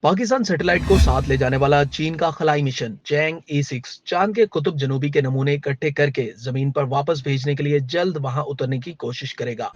Pakistan satellite को साथ ले जाने वाला चीन का खलाई मिशन चैंग E6 चांद के कुतुब जनूबी के नमूने इकट्ठे करके जमीन पर वापस भेजने के लिए जल्द वहां उतरने की कोशिश करेगा।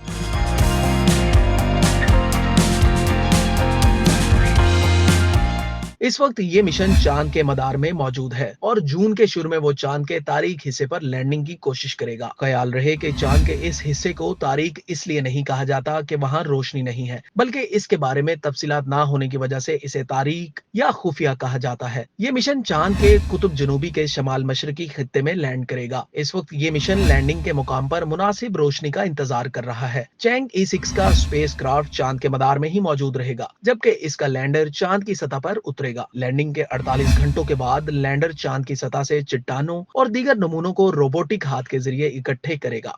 इस वक्त ये मिशन चांद के मदार में मौजूद है और जून के शुरू में वो चांद के तारीक हिस्से पर लैंडिंग की कोशिश करेगा। ख्याल रहे कि चांद के इस हिस्से को तारीक इसलिए नहीं कहा जाता कि वहां रोशनी नहीं है, बल्कि इसके बारे में तफसीलात ना होने की वजह से इसे तारीक या खुफिया कहा जाता है। ये मिशन चांद के कुतुब जनूबी के शमाल मशरकी खित्ते में लैंड करेगा। इस वक्त ये मिशन लैंडिंग के मुकाम पर मुनासिब रोशनी का इंतजार कर रहा है। चैंग E6 का स्पेस क्राफ्ट चांद के मदार में ही मौजूद रहेगा, जबकि इसका लैंडर चांद की सतह पर उतरेगा। लैंडिंग के 48 घंटों के बाद लैंडर चांद की सतह से चट्टानों और दीगर नमूनों को रोबोटिक हाथ के जरिए इकट्ठे करेगा।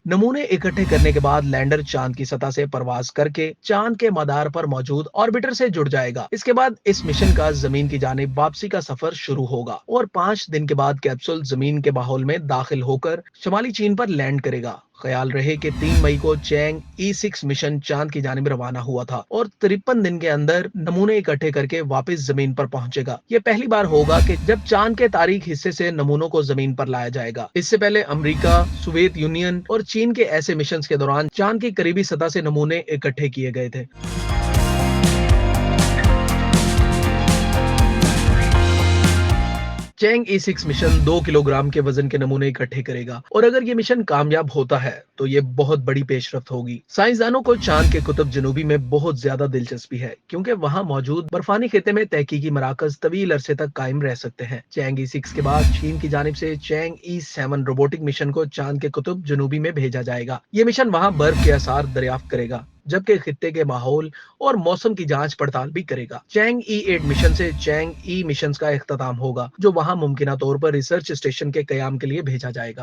नमूने इकट्ठे करने के बाद लैंडर चांद की सतह से परवाज करके चांद के मदार पर मौजूद ऑर्बिटर से जुड़ जाएगा। इसके बाद इस मिशन का जमीन की जानिब वापसी का सफर शुरू होगा और 5 दिन के बाद कैप्सूल जमीन के माहौल में दाखिल होकर शुमाली चीन पर लैंड करेगा। ख्याल रहे कि 3 मई को चैंग E6 मिशन चांद की जानिब रवाना हुआ था और 53 दिन के अंदर नमूने इकट्ठे करके वापस जमीन पर पहुंचेगा। ये पहली बार होगा कि जब चांद के तारीख हिस्से से नमूनों को जमीन पर लाया जाएगा। इससे पहले अमेरिका, सोवियत यूनियन और चीन के ऐसे मिशन के दौरान चांद की करीबी सतह से नमूने इकट्ठे किए गए थे। चैंग E6 मिशन 2 किलोग्राम के वजन के नमूने इकट्ठे करेगा और अगर ये मिशन कामयाब होता है तो ये बहुत बड़ी पेशरफ्त होगी। साइंसदानों को चांद के कुतुब जनूबी में बहुत ज्यादा दिलचस्पी है, क्योंकि वहां मौजूद बर्फानी खित्ते में तहकीकी मराकज तवील अरसे तक कायम रह सकते हैं। चैंग E6 के बाद चीन की जानिब से चैंग E7 रोबोटिक मिशन को चांद के कुतुब जनूबी में भेजा जाएगा। ये मिशन वहां बर्फ के आसार दरियाफ्त करेगा, जबकि खित्ते के माहौल और मौसम की जांच पड़ताल भी करेगा। चैंग E8 मिशन से चैंग E मिशन का इख्तिताम होगा, जो वहां मुमकिना तौर पर रिसर्च स्टेशन के कयाम के लिए भेजा जाएगा।